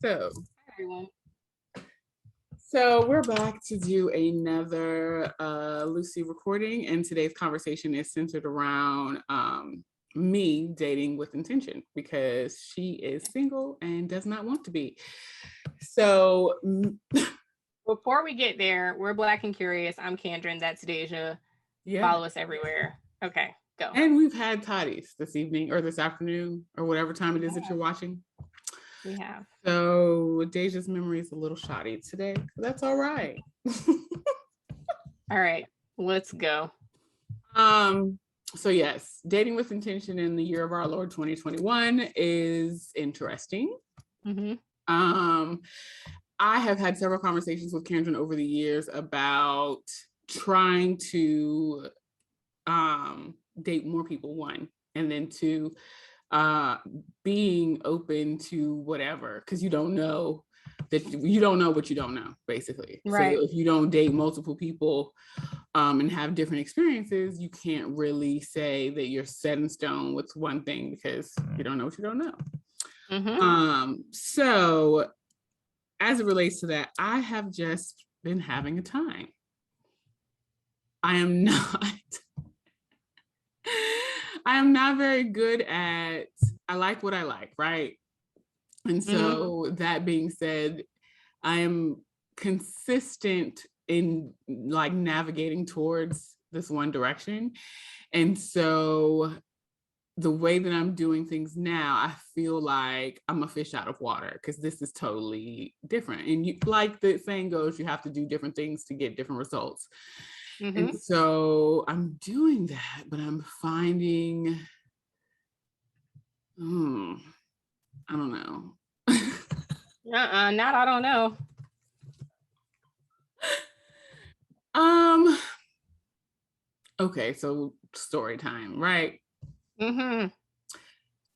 Hello. Hi, everyone. So we're back to do another Loosie recording, and today's conversation is centered around me dating with intention because she is single and does not want to be. So Before we get there, we're Black and Curious. I'm Kandron. That's Dehjai. yeah, Follow us everywhere. Okay, go. and we've had toddies this evening or this afternoon or whatever time it is that you're watching. We have. So Dehjai's memory is a little shoddy today. That's all right. All right, let's go. So yes, dating with intention in the year of our Lord 2021 is interesting. Mm-hmm. I have had several conversations with Kandron over the years about trying to date more people, one, and then two, being open to whatever, because you don't know what you don't know, basically. Right. So if you don't date multiple people and have different experiences, you can't really say that you're set in stone with one thing because you don't know what you don't know. Mm-hmm. So as it relates to that, I have just been having a time. I am not very good at, I like what I like, right? And so that being said, I am consistent in like navigating towards this one direction. And so the way that I'm doing things now, I feel like I'm a fish out of water because this is totally different. And you, like the saying goes, you have to do different things to get different results. Mm-hmm. And so I'm doing that, but I'm finding, I don't know. Not I don't know. Okay, so story time, right? Mm-hmm.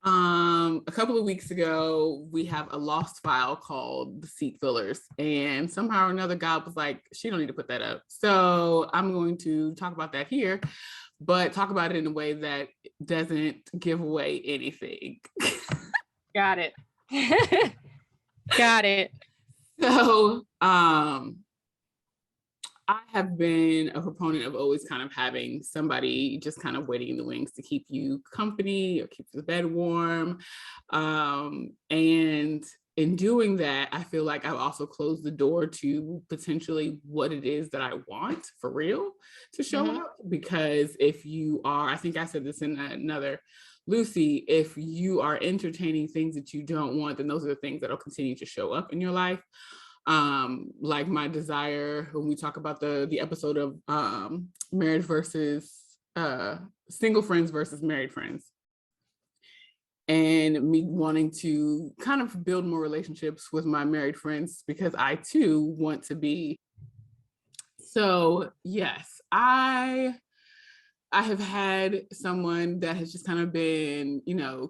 A couple of weeks ago, we have a lost file called the seat fillers, and somehow or another, God was like, she don't need to put that up. So I'm going to talk about that here, but talk about it in a way that doesn't give away anything. Got it. Got it. So, I have been a proponent of always kind of having somebody just kind of waiting in the wings to keep you company or keep the bed warm. And in doing that, I feel like I've also closed the door to potentially what it is that I want for real to show up. Because if you are, I think I said this in another Loosie, if you are entertaining things that you don't want, then those are the things that will continue to show up in your life. Like my desire when we talk about the episode of marriage versus single friends versus married friends, and me wanting to kind of build more relationships with my married friends because I too want to be. So yes, I have had someone that has just kind of been,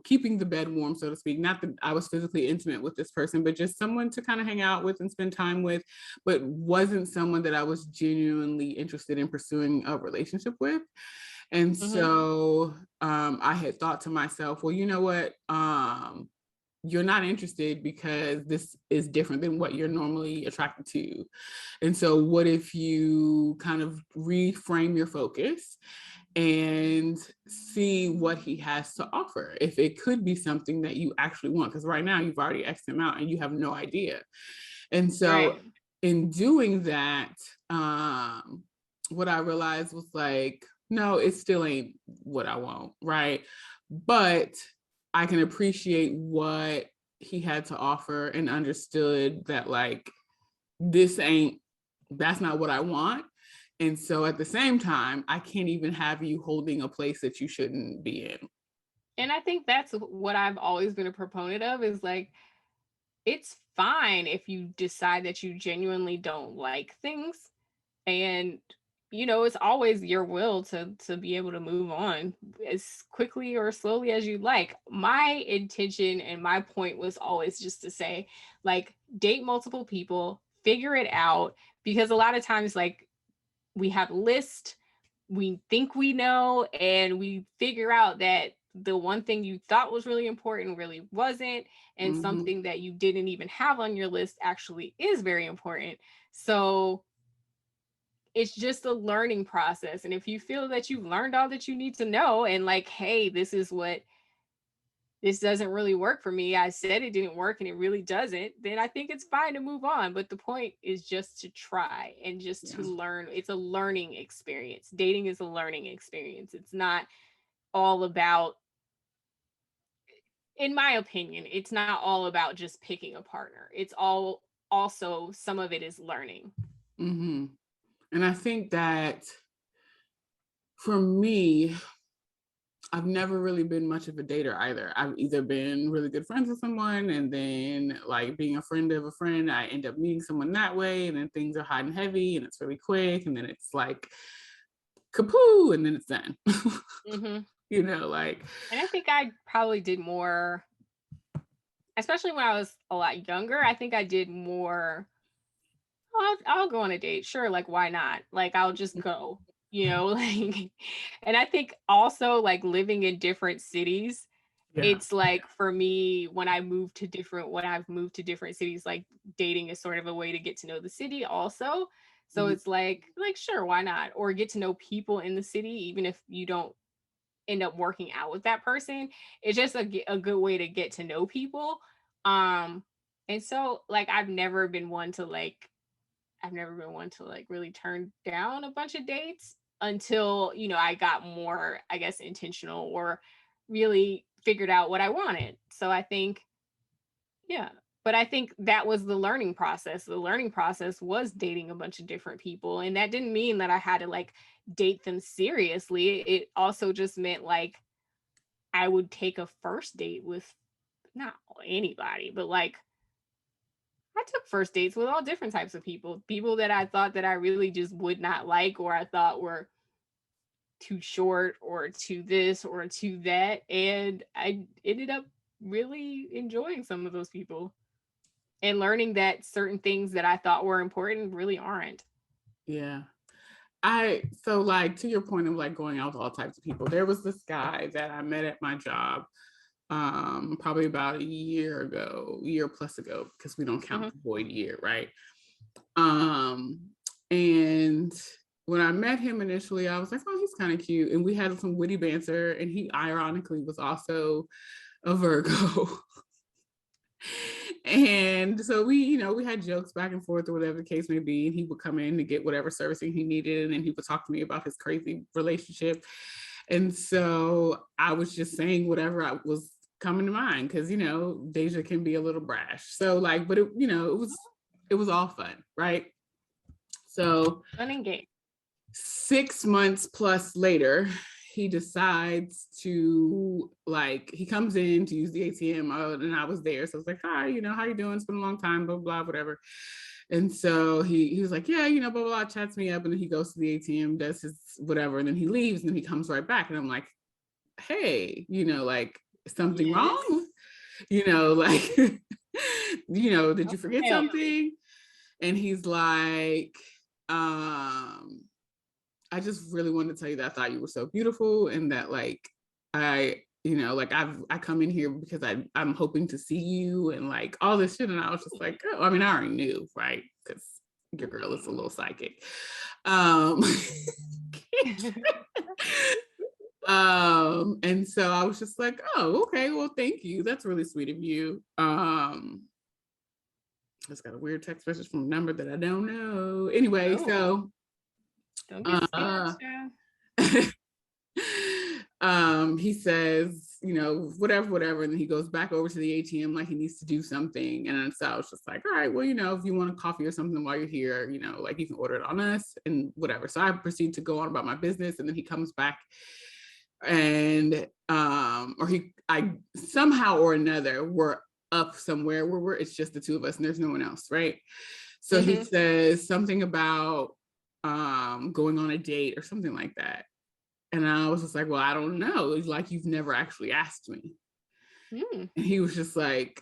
keeping the bed warm, so to speak. Not that I was physically intimate with this person, but just someone to kind of hang out with and spend time with, but wasn't someone that I was genuinely interested in pursuing a relationship with. And so I had thought to myself, well, you know what? You're not interested because this is different than what you're normally attracted to. And so what if you kind of reframe your focus and see what he has to offer, if it could be something that you actually want, because right now you've already X'd him out and you have no idea. And so in doing that, what I realized was like, no, it still ain't what I want, right? But I can appreciate what he had to offer and understood that like, that's not what I want. And so at the same time, I can't even have you holding a place that you shouldn't be in. And I think that's what I've always been a proponent of, is like, it's fine if you decide that you genuinely don't like things. And, it's always your will to be able to move on as quickly or slowly as you like. My intention and my point was always just to say, like, date multiple people, figure it out. Because a lot of times, like, we have a list, we think we know, and we figure out that the one thing you thought was really important really wasn't, and something that you didn't even have on your list actually is very important. So it's just a learning process. And if you feel that you've learned all that you need to know, and like, hey, this doesn't really work for me, I said it didn't work and it really doesn't, then I think it's fine to move on. But the point is just to try and just to learn. It's a learning experience. Dating is a learning experience. It's not all about, in my opinion, it's not all about just picking a partner. It's all also, some of it is learning. And I think that for me, I've never really been much of a dater either. I've either been really good friends with someone, and then like being a friend of a friend, I end up meeting someone that way, and then things are hot and heavy and it's really quick, and then it's like kapoo, and then it's done. You know, like. And I think I probably did more, especially when I was a lot younger. I think I did more, I'll go on a date. Sure, like why not? Like I'll just go, like, and I think also like living in different cities, it's like for me, when I've moved to different cities, like dating is sort of a way to get to know the city also. So it's like sure, why not? Or get to know people in the city, even if you don't end up working out with that person. It's just a good way to get to know people. And so like I've never been one to like really turn down a bunch of dates until, I got more, I guess, intentional or really figured out what I wanted. So I think, yeah. But I think that was the learning process. The learning process was dating a bunch of different people. And that didn't mean that I had to like date them seriously. It also just meant like I would take a first date with not anybody, but like I took first dates with all different types of people that I thought that I really just would not like, or I thought were too short or too this or too that. And I ended up really enjoying some of those people and learning that certain things that I thought were important really aren't. Yeah. So like to your point of like going out with all types of people, there was this guy that I met at my job probably about a year plus ago, because we don't count the void year, right? And when I met him initially, I was like, oh, he's kind of cute. And we had some witty banter, and he ironically was also a Virgo. And so we had jokes back and forth or whatever the case may be. And he would come in to get whatever servicing he needed. And he would talk to me about his crazy relationship. And so I was just saying whatever I was coming to mind, because, Dehjai can be a little brash. So like, but it was all fun, right? So Fun and game. 6 months plus later, he decides to he comes in to use the ATM, and I was there. So I was like, hi, how you doing? It's been a long time, blah, blah, whatever. And so he was like, yeah, blah, blah, blah, chats me up. And then he goes to the ATM, does his whatever. And then he leaves, and then he comes right back. And I'm like, hey, like something wrong? Did you forget something? And he's like, I just really wanted to tell you that I thought you were so beautiful, and that I come in here because I'm hoping to see you, and like all this shit. And I was just like, oh, I mean, I already knew, right? Because your girl is a little psychic. And so I was just like, oh, okay, well, thank you. That's really sweet of you. I just got a weird text message from a number that I don't know. Anyway, so don't get scared, he says, whatever, and then he goes back over to the ATM like he needs to do something. And so I was just like, all right, well, if you want a coffee or something while you're here, you can order it on us and whatever. So I proceed to go on about my business, and then he comes back, and I somehow or another we're up somewhere where it's just the two of us and there's no one else, right? So he says something about going on a date or something like that. And I was just like, well, I don't know. It's like, you've never actually asked me. And he was just like,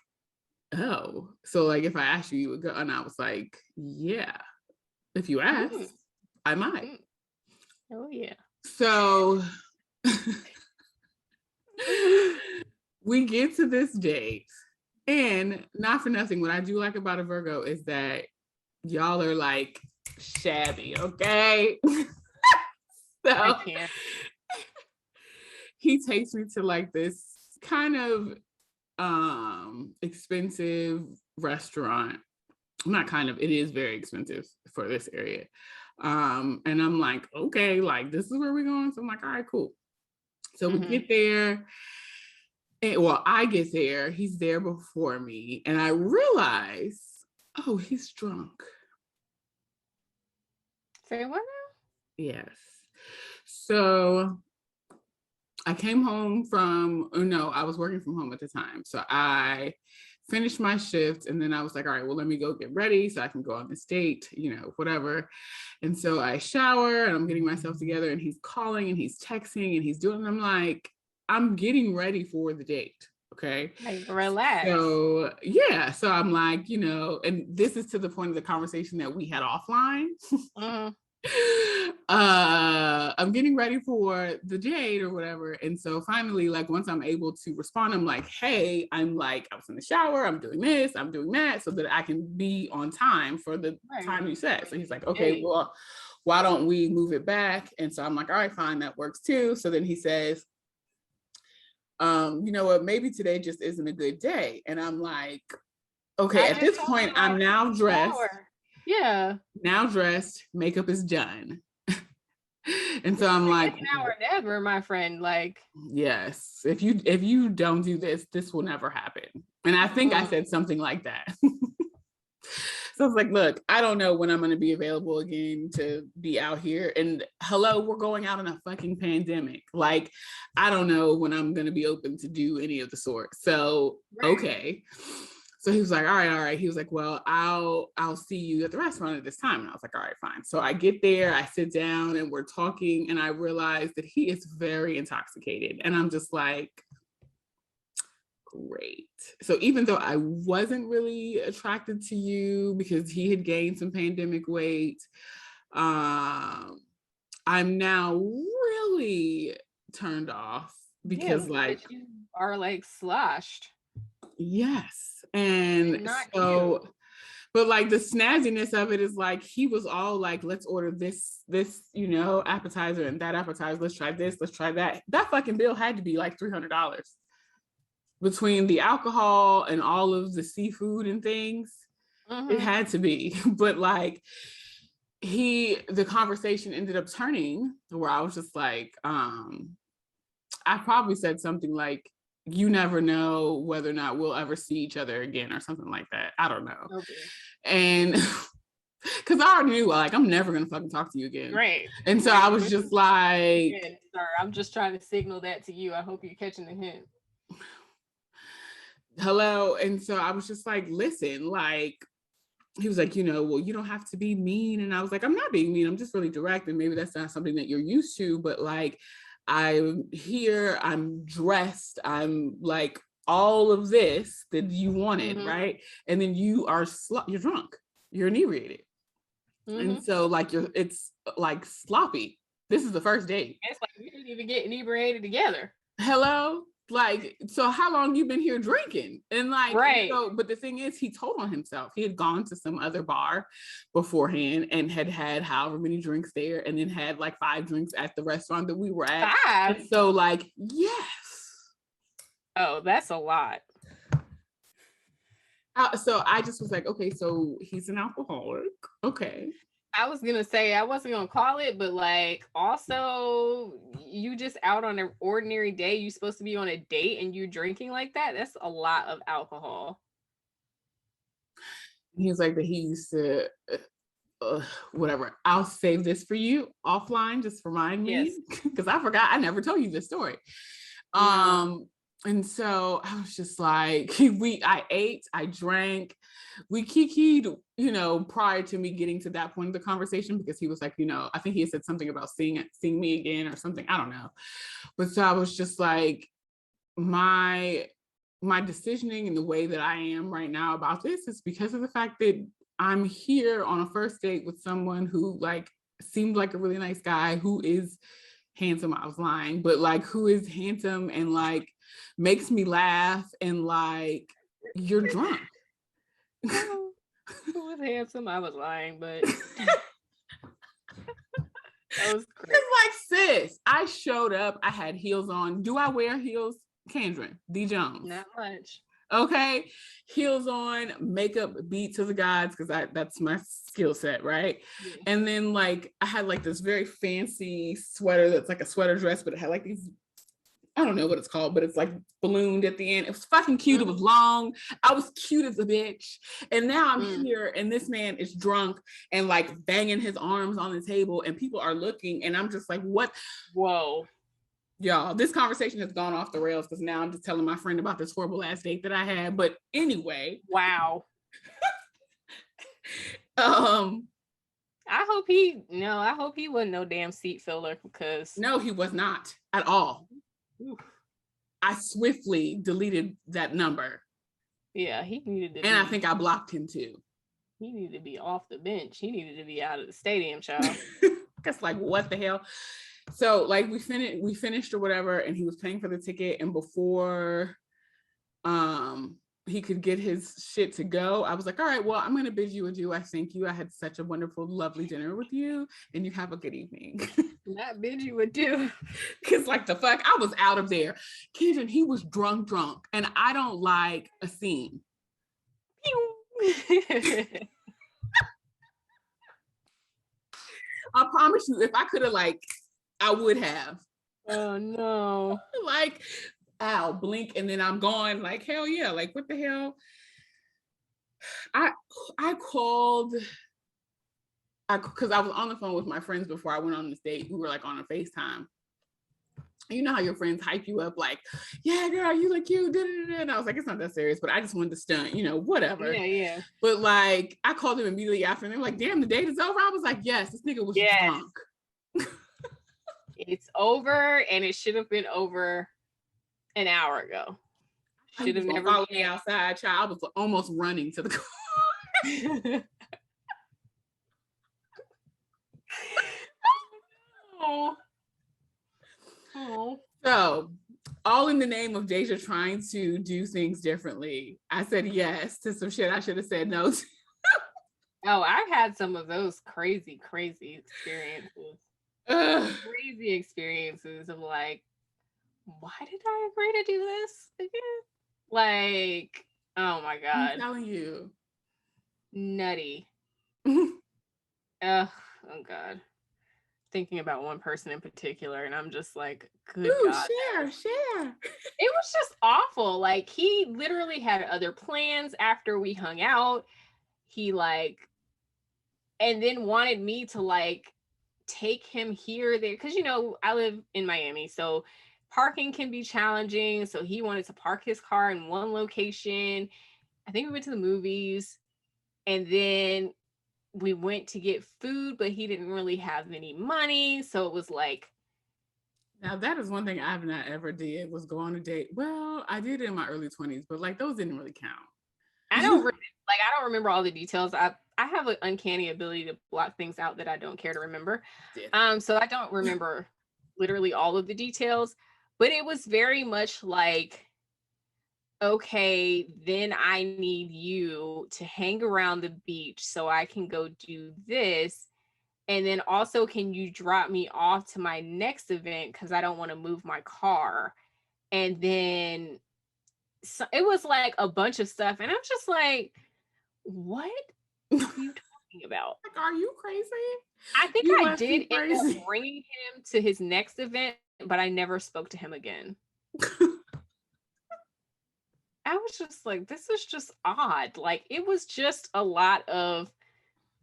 oh, so like if I asked you, you would go? And I was like, yeah, if you ask, I might. Oh yeah. So We get to this date, and not for nothing, what I do like about a Virgo is that y'all are like shabby, okay? I So can't. he takes me to like this kind of expensive restaurant. Not kind of, it is very expensive for this area. And I'm like, okay, like this is where we're going. So I'm like, all right, cool. So we get there. And, well, I get there, he's there before me, and I realize, oh, he's drunk. Say what now? Yes. So I came home from, oh no, I was working from home at the time. So I finished my shift, and then I was like, all right, well, let me go get ready so I can go on this date, whatever. And so I shower and I'm getting myself together, and he's calling and he's texting and he's doing, and I'm like, I'm getting ready for the date. Okay. Like, relax. So yeah. So I'm like, and this is to the point of the conversation that we had offline. I'm getting ready for the date or whatever. And so finally, like once I'm able to respond, I'm like, hey, I was in the shower, I'm doing this, I'm doing that, so that I can be on time for the time you said. So he's like, okay, well, why don't we move it back? And so I'm like, all right, fine, that works too. So then he says, you know what, maybe today just isn't a good day. And I'm like, okay, at this point, I'm now dressed. Yeah. Now dressed, makeup is done. And so I'm like, now or never, my friend. Like, yes, if you don't do this, this will never happen. And I think I said something like that. So I was like, look, I don't know when I'm going to be available again to be out here. And hello, we're going out in a fucking pandemic. Like, I don't know when I'm going to be open to do any of the sort. So, okay. So he was like, all right. He was like, well, I'll see you at the restaurant at this time. And I was like, all right, fine. So I get there, I sit down, and we're talking, and I realize that he is very intoxicated. And I'm just like, great. So even though I wasn't really attracted to you because he had gained some pandemic weight, I'm now really turned off because like you are like sloshed. Yes. And so cute. But like the snazziness of it is like he was all like, let's order this appetizer and that appetizer, let's try this, let's try that. That fucking bill had to be like $300 between the alcohol and all of the seafood and things. It had to be. But like the conversation ended up turning where I was just like, I probably said something like, you never know whether or not we'll ever see each other again or something like that. I don't know. Okay. And because I already knew, like, I'm never going to fucking talk to you again. Right. And so I was just like, sir, I'm just trying to signal that to you. I hope you're catching the hint. Hello. And so I was just like, listen, like, he was like, well, you don't have to be mean. And I was like, I'm not being mean. I'm just really direct. And maybe that's not something that you're used to, but like, I'm here, I'm dressed, I'm like all of this that you wanted, right? And then you're drunk, you're inebriated. And so like it's like sloppy. This is the first date. It's like we didn't even get inebriated together. Hello? Like, so how long you been here drinking? And like, so, but the thing is, he told on himself. He had gone to some other bar beforehand and had however many drinks there, and then had like 5 drinks at the restaurant that we were at. 5? And so like, yes. Oh, that's a lot. So I just was like, okay, so he's an alcoholic. Okay. I was gonna say I wasn't gonna call it, but like also you just out on an ordinary day, you're supposed to be on a date and you drinking like that. That's a lot of alcohol. He was like that he used to whatever. I'll save this for you offline. Just remind me because I forgot. I never told you this story. And so I was just like, I ate, I drank, we kikied, prior to me getting to that point of the conversation, because he was like, I think he had said something about seeing me again or something. I don't know. But so I was just like, my decisioning and the way that I am right now about this is because of the fact that I'm here on a first date with someone who like seemed like a really nice guy, who is handsome, I was lying, but like who is handsome and like makes me laugh and like you're drunk. Who was handsome? I was lying, but that was crazy. It's like, sis, I showed up, I had heels on. Do I wear heels? Kandron, D. Jones. Not much. Okay, heels on, makeup beat to the gods because that's my skill set, right? Yeah. And then like I had like this very fancy sweater that's like a sweater dress, but it had like these, I don't know what it's called, but it's like ballooned at the end. It was fucking cute. It was long. I was cute as a bitch. And now I'm here and this man is drunk and like banging his arms on the table and people are looking and I'm just like, what? Whoa. Y'all, this conversation has gone off the rails because now I'm just telling my friend about this horrible ass date that I had. But anyway. Wow. I hope he wasn't no damn seat filler because. No, he was not at all. Oof. I swiftly deleted that number. Yeah, he needed to. And I think I blocked him too. He needed to be off the bench. He needed to be out of the stadium, child. That's like, what the hell? So like we finished or whatever, and he was paying for the ticket, and before he could get his shit to go, I was like, all right, well, I'm gonna bid you adieu. I thank you. I had such a wonderful, lovely dinner with you, and you have a good evening. Not bid you adieu. Because like the fuck, I was out of there. Kandron, he was drunk, and I don't like a scene. I promise you, if I could have like, I would have. Oh no. Like, ow, blink, and then I'm gone. Like, hell yeah. Like, what the hell? I called, because I was on the phone with my friends before I went on this date. We were like on a FaceTime. You know how your friends hype you up, like, yeah, girl, you look cute. And I was like, it's not that serious, but I just wanted to stunt, whatever. Yeah. But like, I called them immediately after, and they were like, damn, the date is over. I was like, yes, this nigga was drunk. It's over, and it should have been over an hour ago. Should have never followed me outside, child. I was almost running to the car. Oh. So, all in the name of Dehjai trying to do things differently, I said yes to some shit I should have said no to. Oh, I've had some of those crazy experiences. Crazy experiences of like, why did I agree to do this again? Like, oh my God. I'm telling you. Nutty. Oh God. Thinking about one person in particular, and I'm just like, good God. Share. It was just awful. Like, he literally had other plans after we hung out. He like, and then wanted me to like take him here, there, because I live in Miami, so parking can be challenging. So he wanted to park his car in one location. I think we went to the movies, and then we went to get food, but he didn't really have any money. So it was like. Now that is one thing I've not ever did, was go on a date. Well, I did it in my early 20s, but like those didn't really count. I don't remember all the details. I have an uncanny ability to block things out that I don't care to remember. So I don't remember literally all of the details, but it was very much like, okay, then I need you to hang around the beach so I can go do this. And then also, can you drop me off to my next event because I don't want to move my car? And then it was like a bunch of stuff. And I'm just like, what are you talking about? Like, are you crazy? I think I did end up bringing him to his next event, but I never spoke to him again. I was just like, this is just odd. Like, it was just a lot of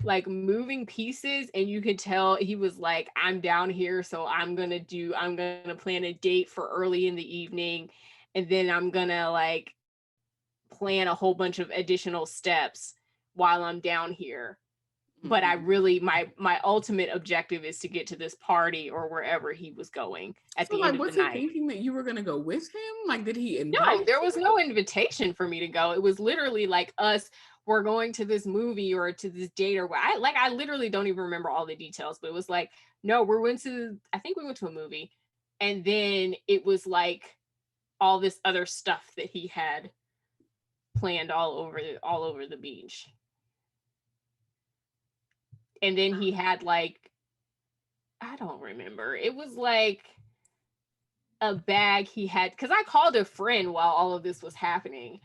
like moving pieces, and you could tell he was like, I'm down here, so I'm gonna plan a date for early in the evening, and then I'm gonna like plan a whole bunch of additional steps while I'm down here. But I really, my ultimate objective is to get to this party or wherever he was going at the end of the night. Was he thinking that you were going to go with him? Like, did he invite? No, there was no invitation for me to go. It was literally like us. we're going to this movie or to this date, or what. I literally don't even remember all the details, but it was like, no, I think we went to a movie, and then it was like all this other stuff that he had planned all over the beach. And then he had like, I don't remember. It was like a bag he had, because I called a friend while all of this was happening.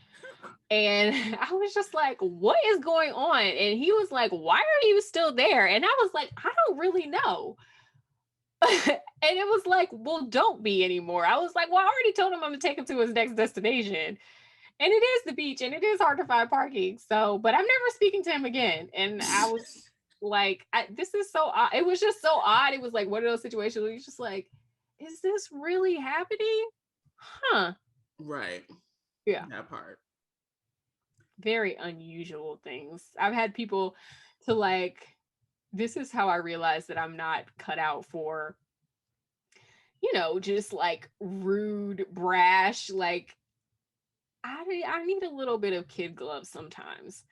And I was just like, what is going on? And he was like, why are you still there? And I was like, I don't really know. And it was like, well, don't be anymore. I was like, well, I already told him I'm gonna take him to his next destination. And it is the beach, and it is hard to find parking. So, but I'm never speaking to him again. And I was like, this is so odd. It was just so odd. It was like one of those situations where you're just like, is this really happening? Huh. Right. Yeah. That part. Very unusual things. I've had people to like, this is how I realized that I'm not cut out for, just like rude, brash, like I need a little bit of kid gloves sometimes.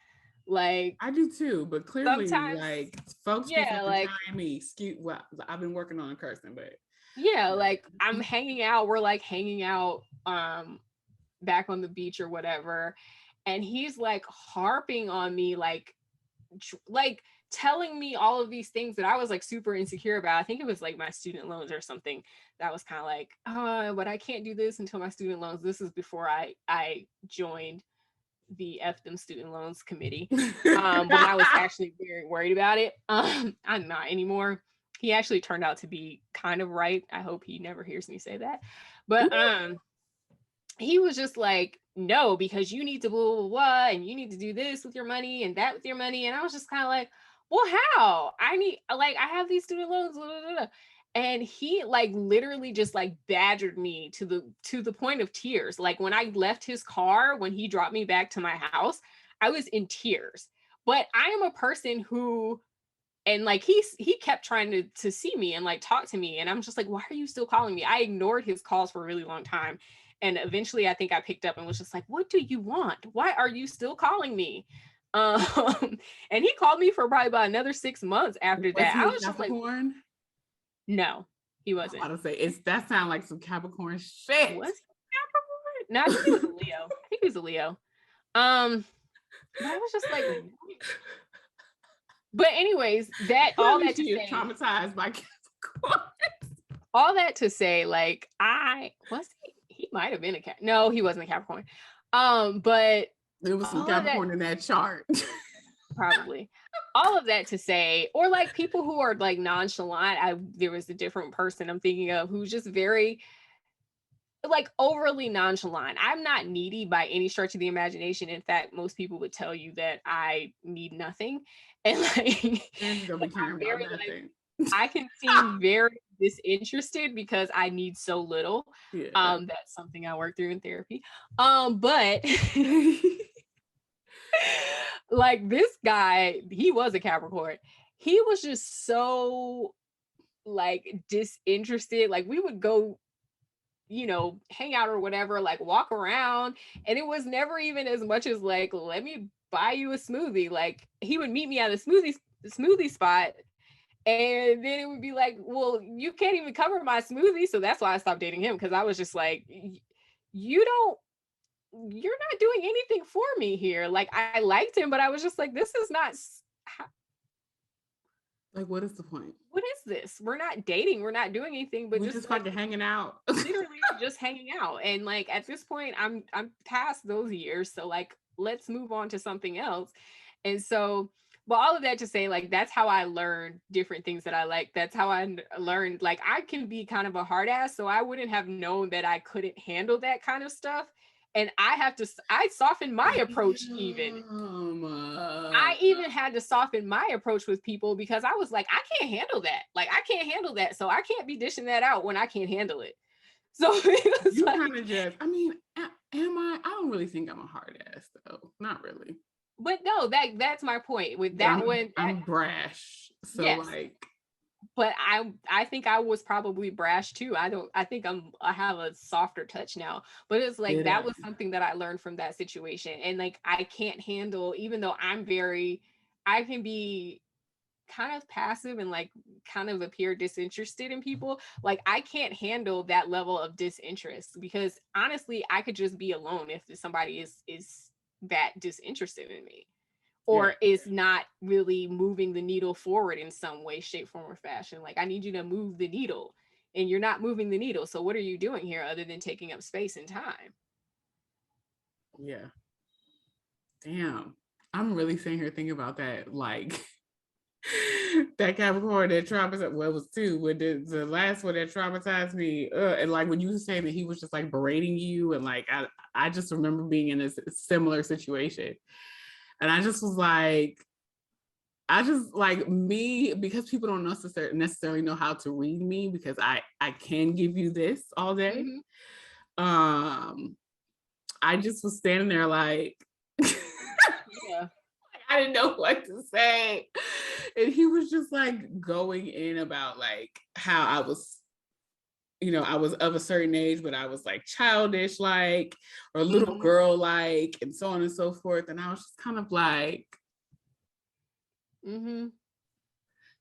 Like I do too, but clearly, sometimes, like folks be yeah, fucking like trying me. Well, I've been working on cursing, but yeah, like I'm hanging out. We're like hanging out back on the beach or whatever, and he's like harping on me, like telling me all of these things that I was like super insecure about. I think it was like my student loans or something. That was kind of like, oh, but I can't do this until my student loans. This is before I joined the F them student loans committee. When I was actually very worried about it. I'm not anymore. He actually turned out to be kind of right. I hope he never hears me say that. But he was just like, no, because you need to blah, blah, blah, and you need to do this with your money and that with your money. And I was just kind of like, well, how? I have these student loans, blah, blah, blah. And he like literally just like badgered me to the point of tears. Like when I left his car, when he dropped me back to my house, I was in tears. But I am a person who, and like he kept trying to see me and like talk to me, and I'm just like, why are you still calling me? I ignored his calls for a really long time, and eventually I think I picked up and was just like, what do you want? Why are you still calling me? um and he called me for probably about another 6 months after that. I was just like, Capricorn? no, he wasn't. I was about to say that sounds like some Capricorn shit. Was he Capricorn? No, I think he was a Leo. I think he was a Leo. But I was just like, but anyways, all that to say, traumatized by Capricorn. All that to say, like, he might have been a cat. No, he wasn't a Capricorn. But there was some Capricorn in that chart. Probably. All of that to say, or like people who are like nonchalant. There was a different person I'm thinking of who's just very like overly nonchalant. I'm not needy by any stretch of the imagination. In fact, most people would tell you that I need nothing. And like, I can seem very disinterested because I need so little. Yeah. That's something I work through in therapy. But like this guy, he was a Capricorn. He was just so like disinterested. Like we would go, hang out or whatever, like walk around, and it was never even as much as like, let me buy you a smoothie. Like he would meet me at a smoothie spot, and then it would be like, well, you can't even cover my smoothie. So that's why I stopped dating him, because I was just like, you're not doing anything for me here. Like I liked him, but I was just like, this is not like, what is the point? What is this? We're not dating. We're not doing anything, but we're just like, fucking hanging out. Literally just hanging out. And like at this point, I'm past those years. So like, let's move on to something else. And so, but all of that to say, like, that's how I learned different things that I like. That's how I learned, like, I can be kind of a hard ass. So I wouldn't have known that I couldn't handle that kind of stuff. And I softened my approach even. I even had to soften my approach with people because I was like, I can't handle that. Like, I can't handle that. So I can't be dishing that out when I can't handle it. So it was you like, kind of just, I mean, am I? I don't really think I'm a hard ass though. Not really. But no, that's my point with that one. I'm brash. So yes. Like, but I think I was probably brash too. I think I have a softer touch now. But it's like Yeah. that was something that I learned from that situation. And like I can't handle, even though I can be kind of passive and like kind of appear disinterested in people. Like I can't handle that level of disinterest because honestly, I could just be alone if somebody is that disinterested in me Yeah. or is not really moving the needle forward in some way, shape, form, or fashion. Like I need you to move the needle and you're not moving the needle. So what are you doing here other than taking up space and time? Yeah. Damn. I'm really sitting here thinking about that. Like that Capricorn that traumatized, well, it was two, but the last one that traumatized me. And like when you were saying that he was just like berating you, and like I just remember being in a similar situation. And I just was like, I just like me, because people don't necessarily know how to read me, because I can give you this all day. Mm-hmm. I just was standing there like Yeah. I didn't know what to say. And he was just like going in about like how I was, I was of a certain age, but I was like childish like, or little Mm-hmm. girl like, and so on and so forth. And I was just kind of Mm-hmm.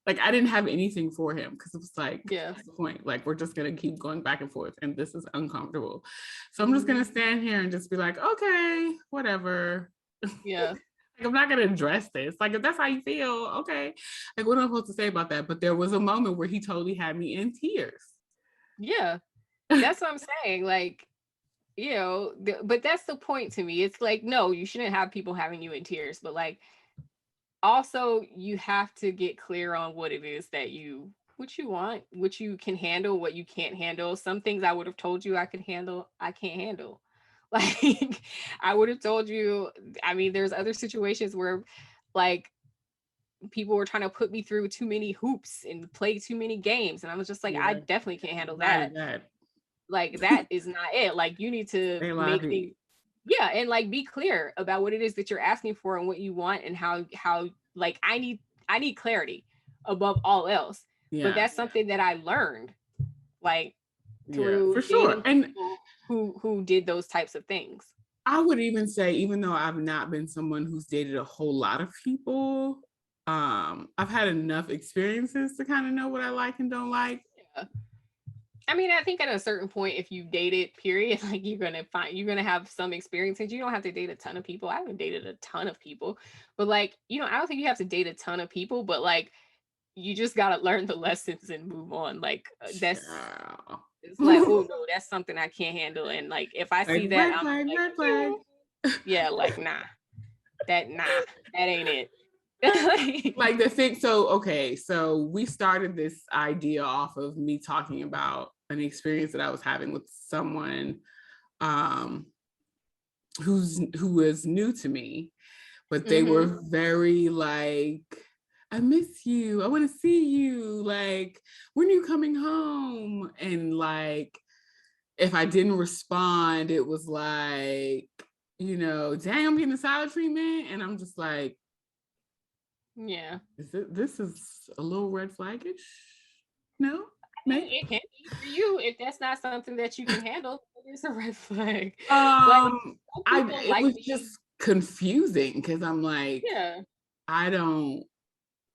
like I didn't have anything for him, because it was like, Yeah. what's the point? Like we're just gonna keep going back and forth, and this is uncomfortable. So I'm just Mm-hmm. gonna stand here and just be like, okay, whatever. Yeah. Like, I'm not gonna address this. Like if that's how you feel, okay. Like what am I supposed to say about that? But there was a moment where he totally had me in tears. Yeah. That's what I'm saying. Like, but that's the point to me. It's like, no, you shouldn't have people having you in tears, but like, also you have to get clear on what it is that what you want, what you can handle, what you can't handle. Some things I would have told you I could handle, I can't handle. Like, I would have told you, I mean, there's other situations where like people were trying to put me through too many hoops and play too many games. And I was just like, I Yeah, definitely can't handle not that. that. Like that is not it. Like you need to They lied make to things, me. yeah, and like be clear about what it is that you're asking for and what you want and how like I need clarity above all else. But Yeah, that's something that I learned like yeah, for through sure. dating And people who did those types of things. I would even say, even though I've not been someone who's dated a whole lot of people, I've had enough experiences to kind of know what I like and don't like. Yeah. I mean, I think at a certain point, if you dated, period, like you're gonna have some experiences. You don't have to date a ton of people. I haven't dated a ton of people, but like, I don't think you have to date a ton of people, but like, you just gotta learn the lessons and move on. Like, that's Child. it's like, oh no, that's something I can't handle. And like, if I Like see that, red I'm flag, like, red flag. yeah, like nah, that ain't it. Like the thing. So okay, so we started this idea off of me talking about an experience that I was having with someone um who was new to me, but they Mm-hmm. were very like, I miss you, I want to see you, like when are you coming home? And like if I didn't respond, it was like, dang, I'm getting a silent treatment. And I'm just like, Yeah. this is a little red flaggish? No, I mean, maybe. it can be for you if that's not something that you can handle. It's a red flag. Like some I people it like was being, just confusing, because I'm like, yeah. I don't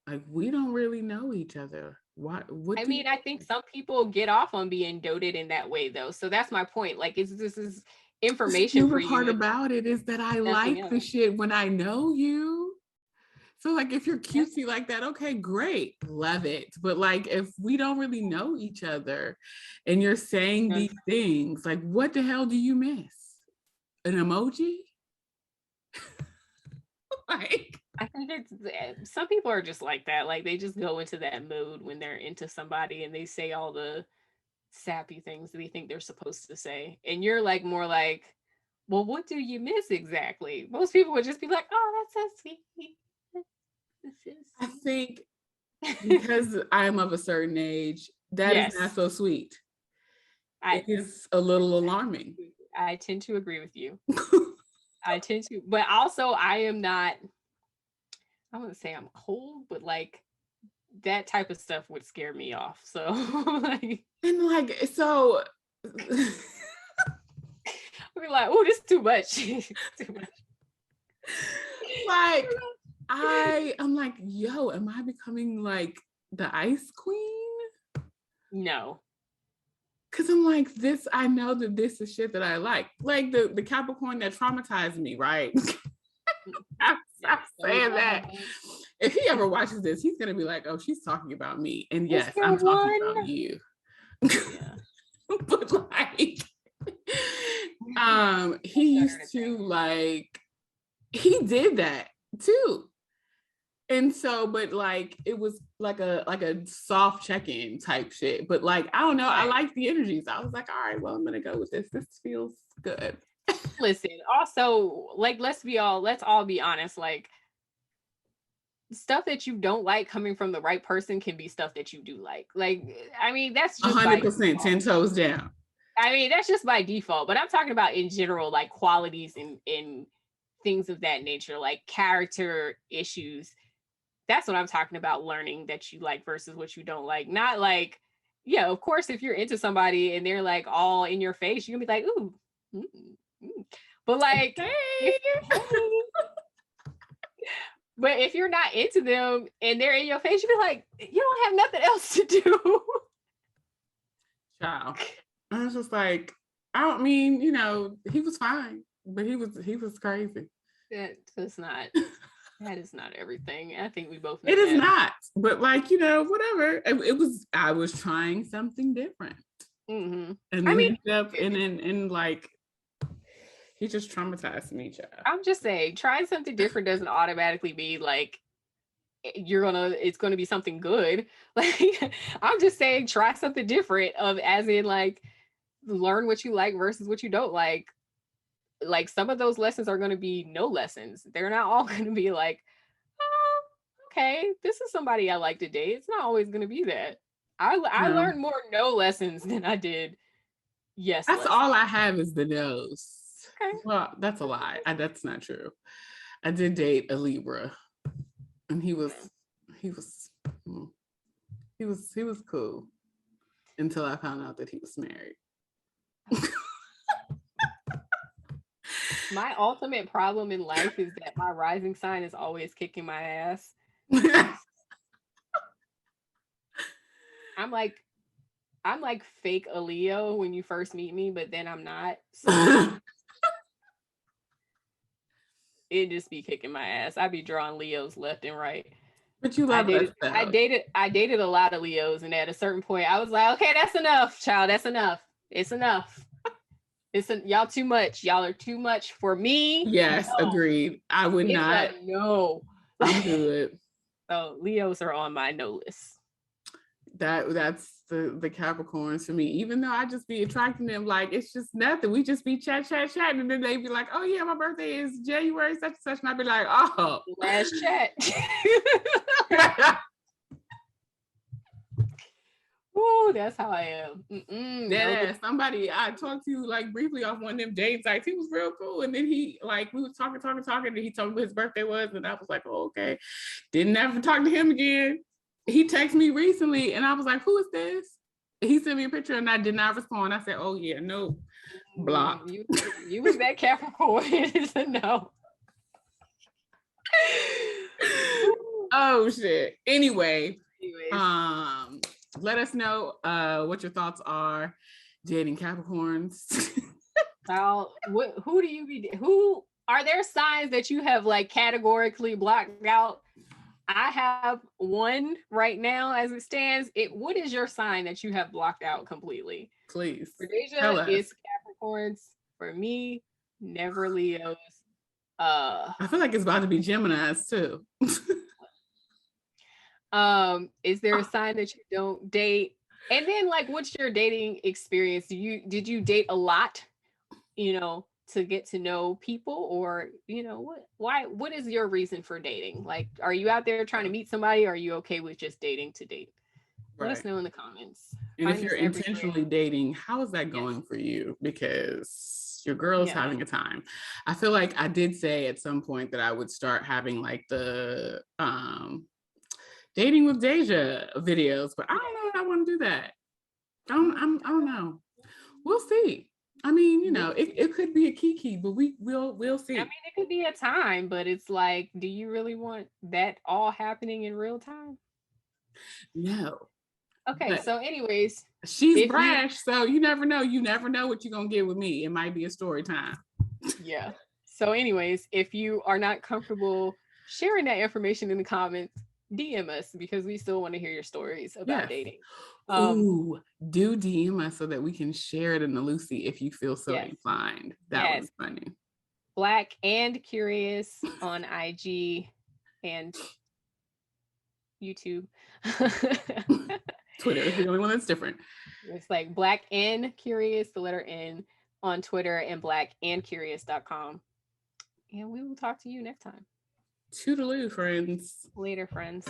like, we don't really know each other. What I do you mean, I think some people get off on being doted in that way, though. So that's my point. Like, this is The information for stupid you, part if about it is that I nothing like the else. shit when I know you. So like if you're Yeah. cutesy like that, okay, great. Love it. But like if we don't really know each other and you're saying Yeah. these things, like what the hell do you miss? An emoji? Like I think it's some people are just like that. Like they just go into that mood when they're into somebody and they say all the sappy things that they think they're supposed to say. And you're like more like, well, what do you miss exactly? Most people would just be like, oh, that's so sweet. That's so I think sweet. because I'm of a certain age, that is not Yes. so sweet. It I is a little alarming. I tend to agree with you. I tend to, but also I am not, I wouldn't say I'm cold, but like that type of stuff would scare me off. So like, and like, so we're like, oh, this is too much. Too much. like, I'm like, yo, am I becoming like the ice queen? No. Cause I'm like, this, I know that this is shit that I like the Capricorn that traumatized me, right? I'm saying that. If he ever watches this, he's gonna be like, oh, she's talking about me. And yes, I'm talking about you. Yeah. But like, he used to like, he did that too. And so, but like, it was like a soft check-in type shit. But like, I don't know, I like the energies. I was like, all right, well, I'm gonna go with this. This feels good. Listen, also, like, let's all be honest. Like, stuff that you don't like coming from the right person can be stuff that you do like. Like, I mean, that's just 100% 10 toes down. I mean, that's just by default. But I'm talking about in general, like qualities and things of that nature, like character issues. That's what I'm talking about, learning that you like versus what you don't like. Not like, yeah, of course, if you're into somebody and they're like all in your face, you're gonna be like, ooh. But like, but if you're not into them and they're in your face, you be like, you don't have nothing else to do. Child. I was just like, I don't mean, you know, he was fine, but he was crazy. That is not everything. I think we both know it is not, but like, you know, whatever. I was trying something different. Mm-hmm. And then he up and like, he just traumatized me, child. I'm just saying, trying something different doesn't automatically mean like it's gonna be something good. Like, I'm just saying, try something different, as in like, learn what you like versus what you don't like. Like, some of those lessons are gonna be no lessons. They're not all gonna be like, oh, okay, this is somebody I like to date. It's not always gonna be that. I learned more no lessons than I did yes. That's lessons. all I have is the no's. Okay. Well, that's a lie. That's not true. I did date a Libra, and he was cool until I found out that he was married. My ultimate problem in life is that my rising sign is always kicking my ass. I'm like fake a Leo when you first meet me, but then I'm not. So it just be kicking my ass. I be drawing Leos left and right. But you love us, though. I dated a lot of Leos, and at a certain point, I was like, okay, that's enough, child. That's enough. It's enough. Y'all too much. Y'all are too much for me. Yes, no. Agreed. I would not. No. I'm good. So Leos are on my no list. That's the Capricorns for me. Even though I just be attracting them, like, it's just nothing. We just be chat, and then they be like, oh yeah, my birthday is January such and such, and I'd be like, oh, last chat. Ooh, that's how I am. Yeah, somebody I talked to like briefly off one of them dating sites. He was real cool, and then he like we was talking, and he told me what his birthday was, and I was like, oh, okay. Didn't ever talk to him again. He texted me recently, and I was like, who is this? He sent me a picture, and I did not respond. I said, oh yeah, no, blocked. You was that Capricorn. It's a no. Oh shit. Anyways. Let us know what your thoughts are dating Capricorns. Well, who are there signs that you have like categorically blocked out? I have one right now as it stands. What is your sign that you have blocked out completely? Please. For Dehjai, it's Capricorns. For me, never Leos. I feel like it's about to be Geminis too. Is there a sign that you don't date? And then like, what's your dating experience? Did you date a lot, to get to know people, or what is your reason for dating? Like, are you out there trying to meet somebody, or are you okay with just dating to date? Let us know in the comments. And if you're intentionally dating, how is that going for you? Because your girl's having a time. I feel like I did say at some point that I would start having like the dating with Dehjai videos, but I don't know if I want to do that. I don't know. We'll see. I mean, you know, it could be a kiki, but we'll see. I mean, it could be a time, but it's like, do you really want that all happening in real time? No. Okay, But so anyways, she's brash, so you never know. You never know what you're gonna get with me. It might be a story time. Yeah. So anyways, if you are not comfortable sharing that information in the comments, DM us because we still want to hear your stories about dating. Ooh, do DM us so that we can share it in the Loosie if you feel so inclined. That would be funny. Black and Curious on IG and YouTube. Twitter is the only one that's different. It's like Black and Curious, the letter N, on Twitter, and blackandcurious.com. And we will talk to you next time. Toodaloo, friends. Later, friends.